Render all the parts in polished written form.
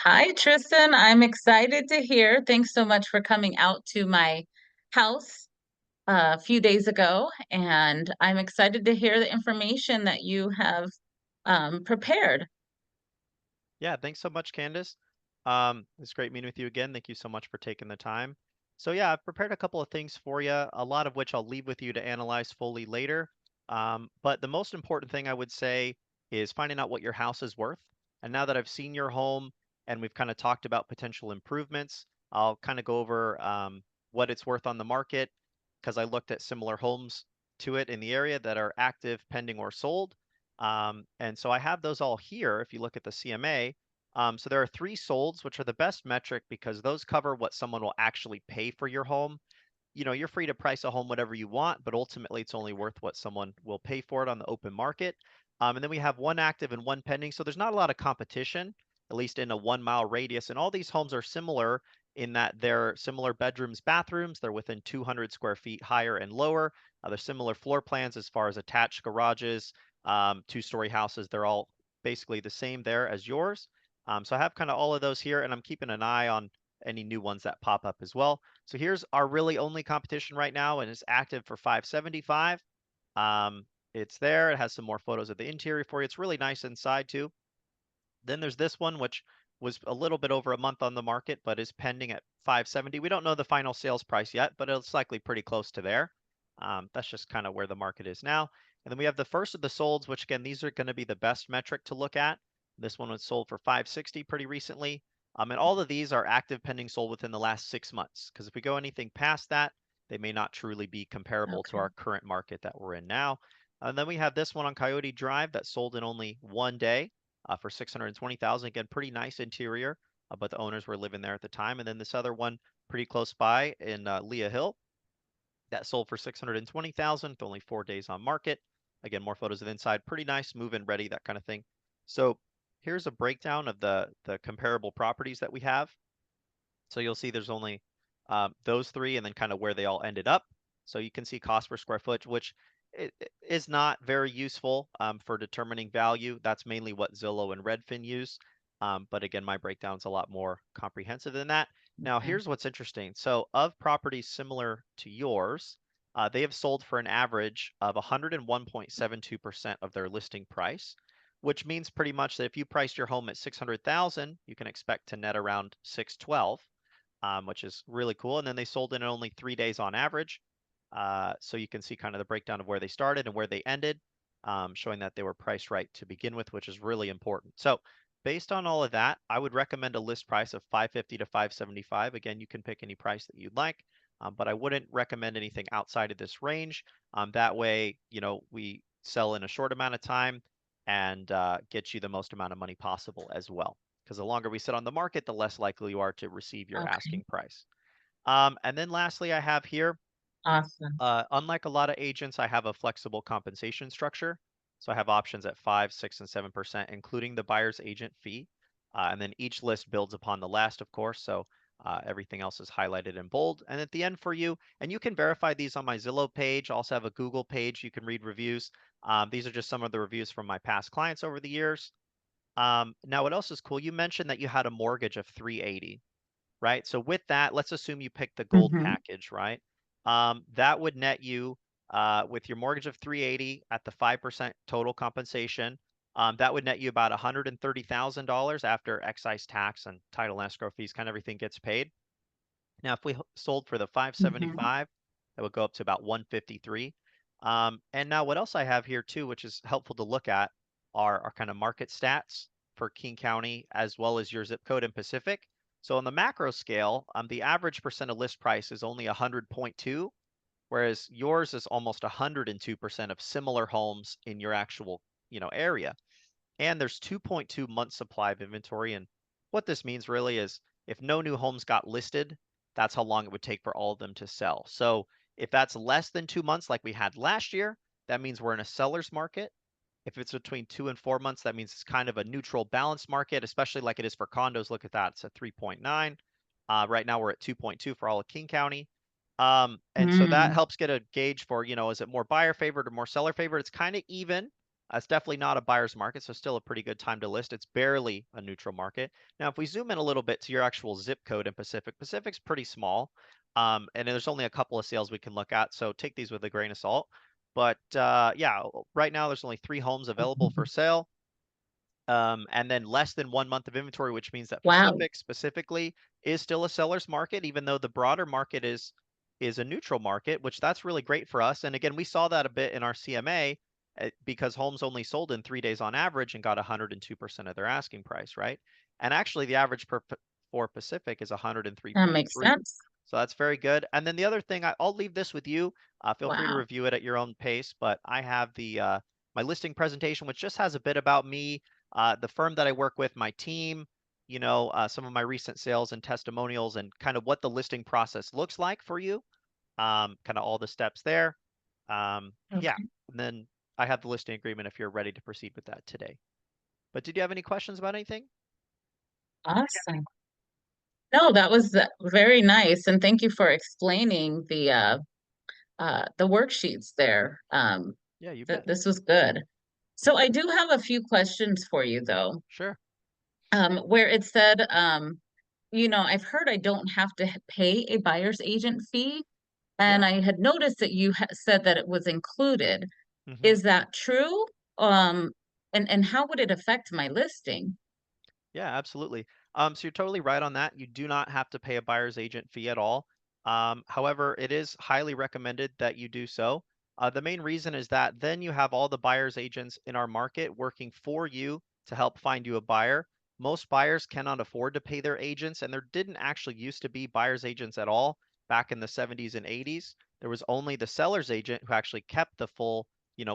Hi, Tristan. I'm excited to hear. Thanks so much for coming out to my house a few days ago. And I'm excited to hear the information that you have prepared. Yeah, thanks so much, Candace. It's great meeting with you again. Thank you so much for taking the time. So yeah, I've prepared a couple of things for you, a lot of which I'll leave with you to analyze fully later. But the most important thing I would say is finding out what your house is worth. And now that I've seen your home and we've kind of talked about potential improvements, I'll kind of go over what it's worth on the market because I looked at similar homes to it in the area that are active, pending, or sold. And so I have those all here if you look at the CMA. So there are three solds, which are the best metric because those cover what someone will actually pay for your home. You're free to price a home whatever you want, but ultimately it's only worth what someone will pay for it on the open market. And then we have one active and one pending. So there's not a lot of competition, at least in a 1 mile radius. And all these homes are similar in that they're similar bedrooms, bathrooms. They're within 200 square feet higher and lower. They're similar floor plans as far as attached garages, two-story houses. They're all basically the same there as yours. So I have kind of all of those here, and I'm keeping an eye on any new ones that pop up as well. So here's our really only competition right now, and it's active for 575. Um, it's there. It has some more photos of the interior for you. It's really nice inside too. Then there's this one, which was a little bit over a month on the market, but is pending at 570. We don't know the final sales price yet, but it's likely pretty close to there. That's just kind of where the market is now. And then we have the first of the solds, which again, these are going to be the best metric to look at. This one was sold for 560 pretty recently. And all of these are active pending sold within the last 6 months. Because if we go anything past that, they may not truly be comparable to Okay. our current market that we're in now. And then we have this one on Coyote Drive that sold in only one day for 620,000. Again, pretty nice interior, but the owners were living there at the time. And then this other one pretty close by in Leah Hill that sold for 620,000 with only 4 days on market. Again, more photos of the inside, pretty nice, move-in ready, that kind of thing. So here's a breakdown of the comparable properties that we have. So you'll see there's only those three and then kind of where they all ended up. So you can see cost per square foot, which is not very useful for determining value. That's mainly what Zillow and Redfin use. But again, my breakdown's a lot more comprehensive than that. Now, Okay. here's what's interesting. So of properties similar to yours, they have sold for an average of 101.72% of their listing price, which means pretty much that if you priced your home at 600,000, you can expect to net around 612, which is really cool. And then they sold in only 3 days on average. So you can see kind of the breakdown of where they started and where they ended, showing that they were priced right to begin with, which is really important. So based on all of that, I would recommend a list price of 550 to 575. Again, you can pick any price that you'd like, but I wouldn't recommend anything outside of this range. That way, we sell in a short amount of time and get you the most amount of money possible as well. Because the longer we sit on the market, the less likely you are to receive your Okay. asking price. And then lastly, I have here, Awesome. unlike a lot of agents, I have a flexible compensation structure. So I have options at 5, 6, and 7%, including the buyer's agent fee. And then each list builds upon the last, of course. So everything else is highlighted in bold. And at the end for you, and you can verify these on my Zillow page. I also have a Google page. You can read reviews. These are just some of the reviews from my past clients over the years. Now, what else is cool? You mentioned that you had a mortgage of 380, right? So with that, let's assume you pick the gold Hmm. package, right? That would net you with your mortgage of 380 at the 5% total compensation. That would net you about $130,000 after excise tax and title and escrow fees, kind of everything gets paid. Now, if we sold for the Hmm. 575, that would go up to about 153. And now what else I have here too, which is helpful to look at, are our kind of market stats for King County as well as your zip code in Pacific. So on the macro scale, the average percent of list price is only 100.2, whereas yours is almost 102% of similar homes in your actual, area. And there's 2.2 months supply of inventory. And what this means really is if no new homes got listed, that's how long it would take for all of them to sell. So if that's less than 2 months like we had last year, that means we're in a seller's market. If it's between 2 and 4 months, that means it's kind of a neutral balance market, especially like it is for condos. Look at that. It's at 3.9. Right now we're at 2.2 for all of King County. And so that Mm. helps get a gauge for, is it more buyer favored or more seller favored? It's kind of even. It's definitely not a buyer's market, so still a pretty good time to list. It's barely a neutral market. Now, if we zoom in a little bit to your actual zip code in Pacific, Pacific's pretty small, and there's only a couple of sales we can look at, so take these with a grain of salt. But yeah, right now there's only 3 homes available for sale, and then less than 1 month of inventory, which means that Wow, Pacific specifically is still a seller's market, even though the broader market is a neutral market, which that's really great for us. And again, we saw that a bit in our CMA because homes only sold in 3 days on average and got 102% of their asking price, right? And actually, the average for Pacific is that makes 103.3. sense. So that's very good. And then the other thing, I'll leave this with you. Feel free to Wow. review it at your own pace, but I have the my listing presentation, which just has a bit about me, the firm that I work with, my team, some of my recent sales and testimonials, and kind of what the listing process looks like for you, kind of all the steps there. Yeah, Okay. and then I have the listing agreement if you're ready to proceed with that today. But did you have any questions about anything? Awesome. No, that was very nice, and thank you for explaining the worksheets there. Yeah, you That bet. this was good. So I do have a few questions for you though. Sure. Where it said, I've heard I don't have to pay a buyer's agent fee, Yeah. and I had noticed that you ha said that it was included. hmm Is that true? Um, and how would it affect my listing? Yeah, absolutely. So you're totally right on that. You do not have to pay a buyer's agent fee at all. However, it is highly recommended that you do so. The main reason is that then you have all the buyer's agents in our market working for you to help find you a buyer. Most buyers cannot afford to pay their agents, and there didn't actually used to be buyer's agents at all back in the 70s and 80s. There was only the seller's agent who actually kept the full,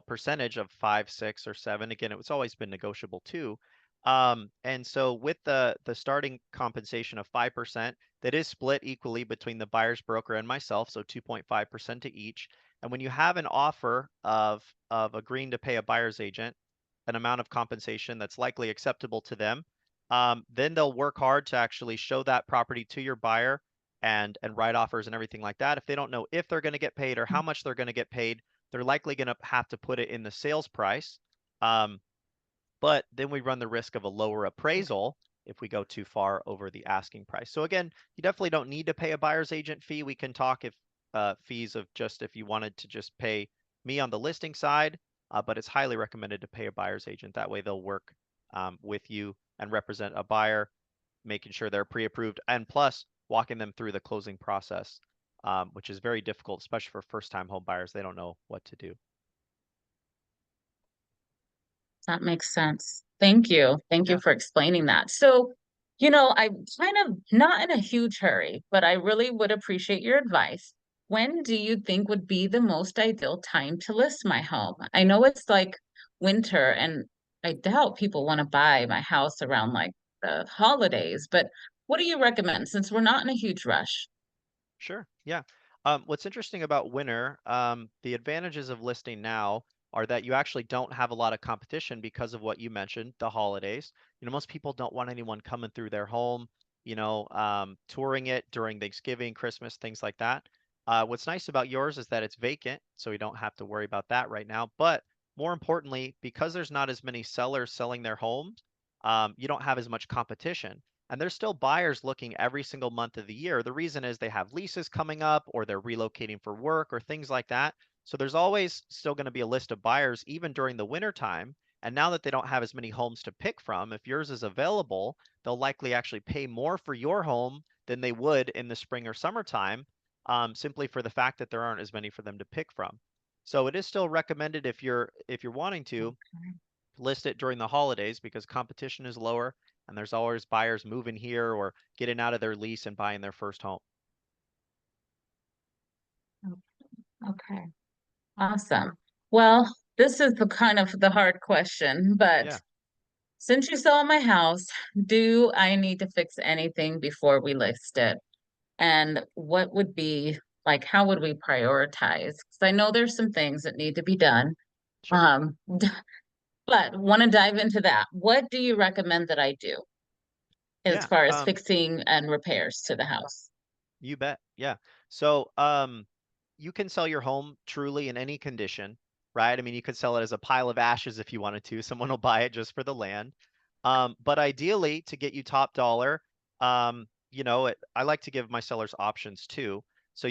percentage of 5, 6, or 7. Again, it was always been negotiable too. And so with the starting compensation of 5%, that is split equally between the buyer's broker and myself, so 2.5% to each. And when you have an offer of agreeing to pay a buyer's agent an amount of compensation that's likely acceptable to them, then they'll work hard to actually show that property to your buyer and write offers and everything like that. If they don't know if they're going to get paid or how much they're going to get paid, they're likely going to have to put it in the sales price. Um, but then we run the risk of a lower appraisal if we go too far over the asking price. So again, you definitely don't need to pay a buyer's agent fee. We can talk if fees of just if you wanted to just pay me on the listing side, but it's highly recommended to pay a buyer's agent. That way they'll work with you and represent a buyer, making sure they're pre-approved, and plus walking them through the closing process, which is very difficult, especially for first-time home buyers. They don't know what to do. That makes sense. Thank you. Thank you Yeah, for explaining that. So, I'm kind of not in a huge hurry, but I really would appreciate your advice. When do you think would be the most ideal time to list my home? I know it's like winter, and I doubt people want to buy my house around like the holidays, but what do you recommend since we're not in a huge rush? sure. Yeah. What's interesting about winter, the advantages of listing now are that you actually don't have a lot of competition because of what you mentioned, the holidays. Most people don't want anyone coming through their home, touring it during Thanksgiving, Christmas, things like that. What's nice about yours is that it's vacant, so you don't have to worry about that right now. But more importantly, because there's not as many sellers selling their homes, you don't have as much competition. And there's still buyers looking every single month of the year. The reason is they have leases coming up or they're relocating for work or things like that. So there's always still going to be a list of buyers even during the winter time. And now that they don't have as many homes to pick from, if yours is available, they'll likely actually pay more for your home than they would in the spring or summertime, simply for the fact that there aren't as many for them to pick from. So it is still recommended if you're wanting to list it during the holidays because competition is lower and there's always buyers moving here or getting out of their lease and buying their first home. Okay, awesome. Well, this is the kind of the hard question, but Yeah, since you saw my house, do I need to fix anything before we list it? And what would be like, how would we prioritize? Because I know there's some things that need to be done. sure. Um, but want to dive into that. What do you recommend that I do as Yeah, far as fixing and repairs to the house? you bet. Yeah. So, you can sell your home truly in any condition. right? I mean, you could sell it as a pile of ashes if you wanted to. Someone will buy it just for the land. But ideally, to get you top dollar, I like to give my sellers options too. So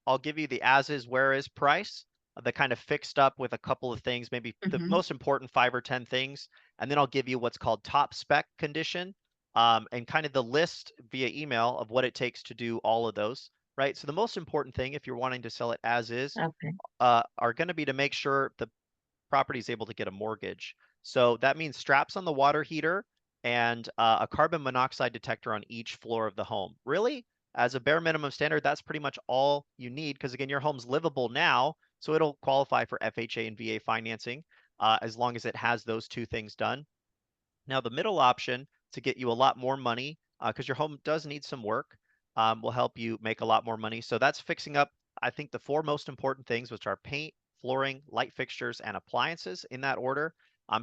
I'll give you the as is, where is price, the kind of fixed up with a couple of things, maybe the Hmm. most important 5 or 10 things. And then I'll give you what's called top spec condition, and kind of the list via email of what it takes to do all of those, right? So the most important thing, if you're wanting to sell it as is, Okay. are going to be to make sure the property is able to get a mortgage. So that means straps on the water heater and a carbon monoxide detector on each floor of the home. Really, as a bare minimum standard, that's pretty much all you need because, again, your home's livable now, so it'll qualify for FHA and VA financing as long as it has those two things done. Now, the middle option to get you a lot more money, because your home does need some work, will help you make a lot more money. So that's fixing up, I think, the four most important things, which are paint, flooring, light fixtures, and appliances in that order.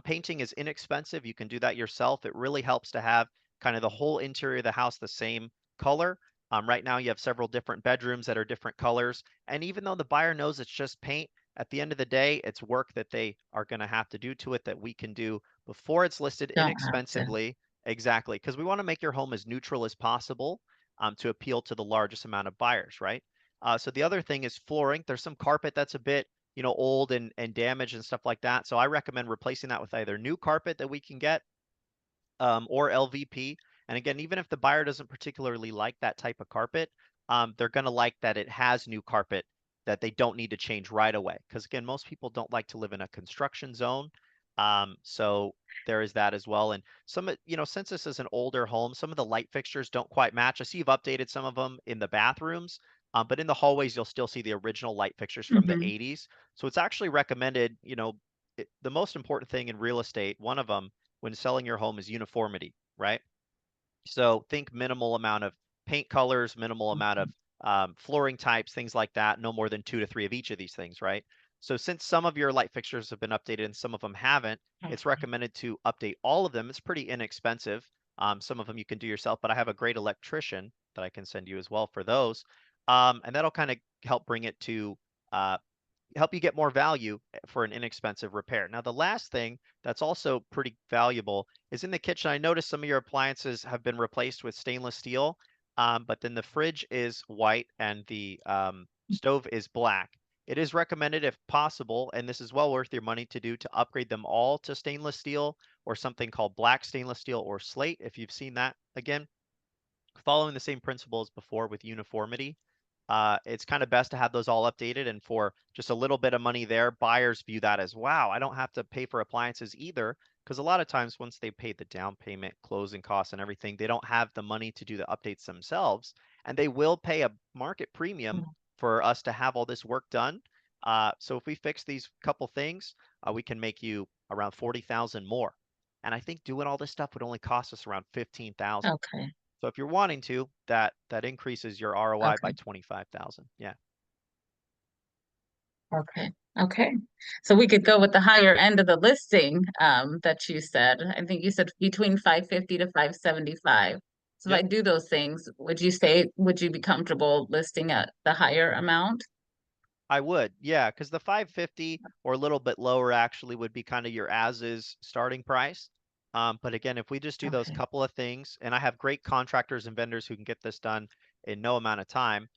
Painting is inexpensive. You can do that yourself. It really helps to have kind of the whole interior of the house the same color. Right now, you have several different bedrooms that are different colors. And even though the buyer knows it's just paint, at the end of the day, it's work that they are going to have to do to it that we can do before it's listed Don't have to. inexpensively. Exactly, because we want to make your home as neutral as possible to appeal to the largest amount of buyers, right? So the other thing is flooring. There's some carpet that's a bit, old and damaged and stuff like that. So I recommend replacing that with either new carpet that we can get or LVP. And again, even if the buyer doesn't particularly like that type of carpet, they're going to like that it has new carpet that they don't need to change right away. Because again, most people don't like to live in a construction zone. So there is that as well. And since this is an older home, some of the light fixtures don't quite match. I see you've updated some of them in the bathrooms, but in the hallways, you'll still see the original light fixtures from the Hmm. 80s. So it's actually recommended, the most important thing in real estate, one of them when selling your home is uniformity, right? So think minimal amount of paint colors, minimal amount of flooring types, things like that, no more than 2 to 3 of each of these things, right? So since some of your light fixtures have been updated and some of them haven't, it's recommended to update all of them. It's pretty inexpensive. Some of them you can do yourself, but I have a great electrician that I can send you as well for those. And that'll kind of help bring it to uh, help you get more value for an inexpensive repair. Now, the last thing that's also pretty valuable is in the kitchen. I noticed some of your appliances have been replaced with stainless steel, but then the fridge is white and the stove is black. It is recommended, if possible, and this is well worth your money to do, to upgrade them all to stainless steel or something called black stainless steel or slate, if you've seen that. Again, following the same principle as before with uniformity. It's kind of best to have those all updated. And for just a little bit of money there, buyers view that as, wow, I don't have to pay for appliances either. Because a lot of times, once they paid the down payment, closing costs, and everything, they don't have the money to do the updates themselves. And they will pay a market premium for us to have all this work done. So if we fix these couple things, we can make you around 40,000 more. And I think doing all this stuff would only cost us around 15,000. Okay. So if you're wanting to, that increases your ROI by Okay. 25,000. Yeah. Okay. Okay. So we could go with the higher end of the listing that you said. I think you said between 550 to 575. So if Yep. I do those things, would you be comfortable listing at the higher amount? I would. Yeah, because the 550 or a little bit lower actually would be kind of your as is starting price. But again, if we just do those Okay. couple of things, and I have great contractors and vendors who can get this done in no amount of time,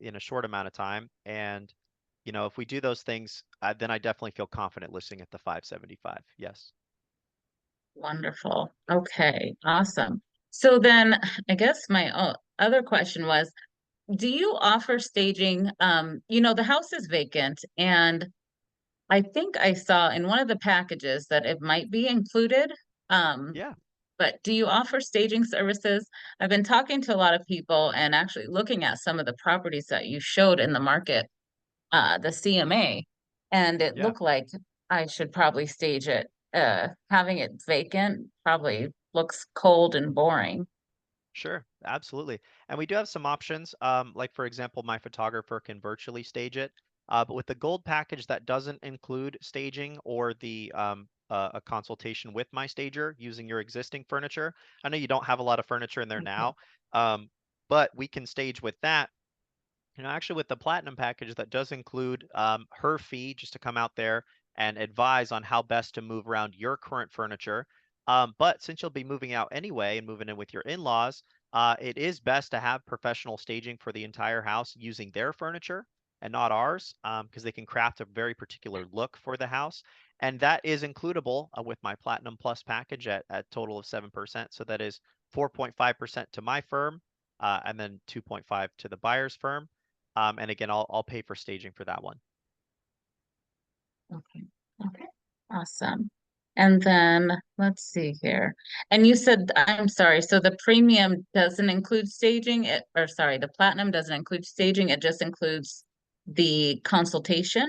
in a short amount of time, and if we do those things, then I definitely feel confident listing at the 575. Yes. Wonderful. Okay. Awesome. So then I guess my other question was, do you offer staging? The house is vacant, and I think I saw in one of the packages that it might be included. Um, Yeah. but do you offer staging services? I've been talking to a lot of people and actually looking at some of the properties that you showed in the market, the CMA, and it Yeah. looked like I should probably stage it. Having it vacant probably looks cold and boring. Sure, absolutely. And we do have some options. Like for example, my photographer can virtually stage it. But with the gold package, that doesn't include staging or a consultation with my stager using your existing furniture. I know you don't have a lot of furniture in there Okay. now, um, but we can stage with that. Actually, with the platinum package, that does include her fee just to come out there and advise on how best to move around your current furniture. But since you'll be moving out anyway and moving in with your in-laws, it is best to have professional staging for the entire house using their furniture and not ours, because they can craft a very particular look for the house. And that is includable with my Platinum Plus package at total of 7%. So that is 4.5% to my firm, and then 2.5 to the buyer's firm. And again, I'll pay for staging for that one. Okay. Okay. Awesome. And then let's see here. And you said, I'm sorry, so the premium doesn't include staging it, or sorry, the platinum doesn't include staging, it just includes the consultation?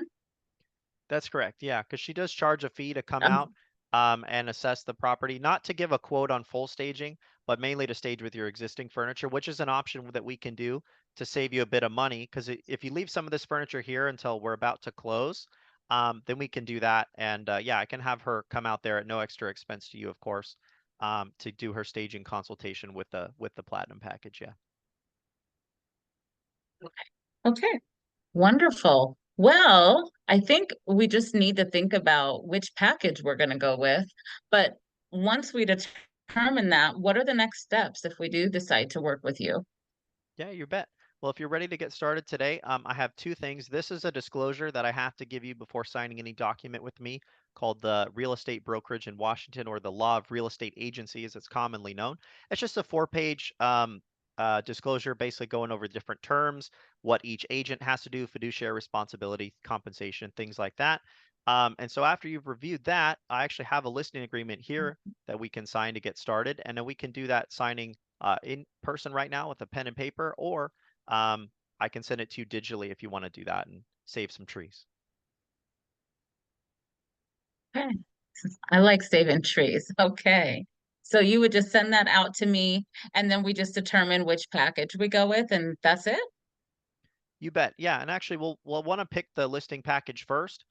That's correct. Yeah, because she does charge a fee to come Um, out and assess the property, not to give a quote on full staging, but mainly to stage with your existing furniture, which is an option that we can do to save you a bit of money. Because if you leave some of this furniture here until we're about to close, then we can do that. And yeah, I can have her come out there at no extra expense to you, of course, to do her staging consultation with the platinum package. Yeah. okay. Wonderful. Well, I think we just need to think about which package we're going to go with. But once we determine that, what are the next steps if we do decide to work with you? Yeah, you bet. Well, if you're ready to get started today, I have two things. This is a disclosure that I have to give you before signing any document with me called the Real Estate Brokerage in Washington, or the Law of Real Estate Agency, as it's commonly known. It's just a 4-page disclosure, basically going over different terms, what each agent has to do, fiduciary responsibility, compensation, things like that. And so after you've reviewed that, I actually have a listing agreement here that we can sign to get started. And then we can do that signing in person right now with a pen and paper, or um, I can send it to you digitally if you want to do that and save some trees. Okay. I like saving trees. Okay. So you would just send that out to me and then we just determine which package we go with and that's it? You bet. Yeah, and actually, we'll want to pick the listing package first.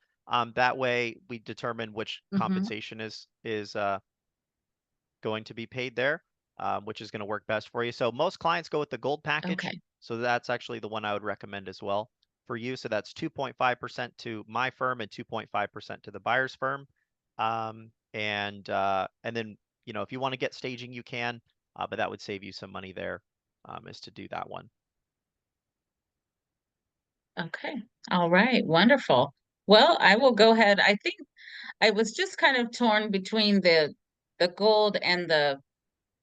That way, we determine which Hmm. compensation is going to be paid there, which is going to work best for you. So most clients go with the gold package. Okay. So that's actually the one I would recommend as well for you. So that's 2.5% to my firm and 2.5% to the buyer's firm. And then, if you want to get staging, you can, but that would save you some money there, is to do that one. Okay. All right. Wonderful. Well, I will go ahead. I think I was just kind of torn between the gold and the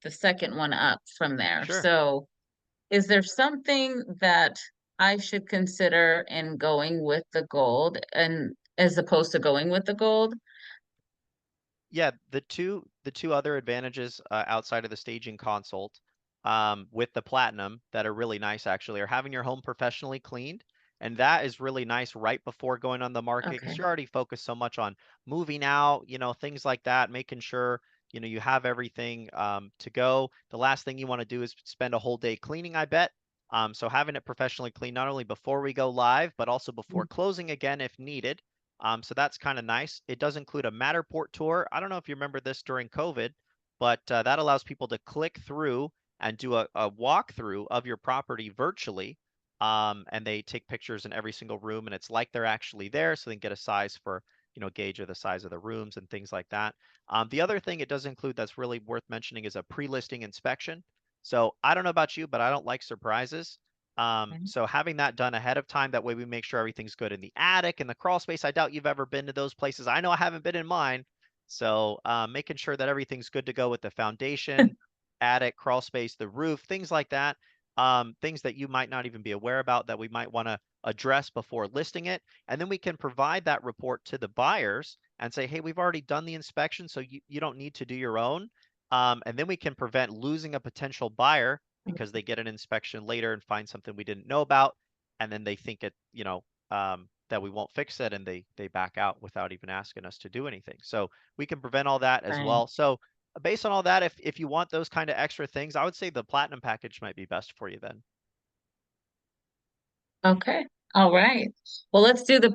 second one up from there. Sure. So is there something that I should consider in going with the gold and as opposed to going with the gold? Yeah, the two other advantages outside of the staging consult, with the platinum, that are really nice actually, are having your home professionally cleaned. And that is really nice right before going on the market, because Okay. you're already focused so much on moving out, things like that, making sure you have everything to go. The last thing you want to do is spend a whole day cleaning, I bet. So having it professionally cleaned, not only before we go live, but also before closing again if needed. So that's kind of nice. It does include a Matterport tour. I don't know if you remember this during COVID, but that allows people to click through and do a walkthrough of your property virtually. And they take pictures in every single room, and it's like they're actually there, so they can get a size for, gauge of the size of the rooms and things like that. The other thing it does include that's really worth mentioning is a pre-listing inspection. So I don't know about you, but I don't like surprises. So having that done ahead of time, that way we make sure everything's good in the attic and the crawl space. I doubt you've ever been to those places. I know I haven't been in mine. So making sure that everything's good to go with the foundation, attic, crawl space, the roof, things like that. Things that you might not even be aware about that we might want to address before listing it. And then we can provide that report to the buyers and say, hey, we've already done the inspection, so you don't need to do your own. And then we can prevent losing a potential buyer because they get an inspection later and find something we didn't know about, and then they think that we won't fix it, and they back out without even asking us to do anything. So we can prevent all that as Right. well. So based on all that, if you want those kind of extra things, I would say the platinum package might be best for you then. Okay. All right. Well, let's do the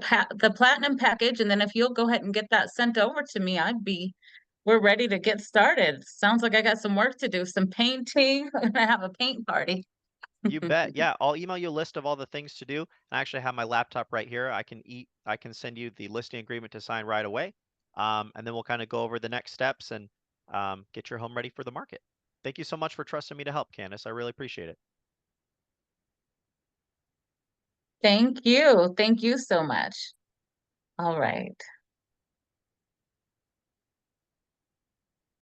platinum package, and then if you'll go ahead and get that sent over to me, we're ready to get started. Sounds like I got some work to do, some painting. We're gonna have a paint party. You bet. Yeah, I'll email you a list of all the things to do. I actually have my laptop right here. I can send you the listing agreement to sign right away. And then we'll kind of go over the next steps and get your home ready for the market. Thank you so much for trusting me to help, Candace. I really appreciate it. Thank you. Thank you so much. All right.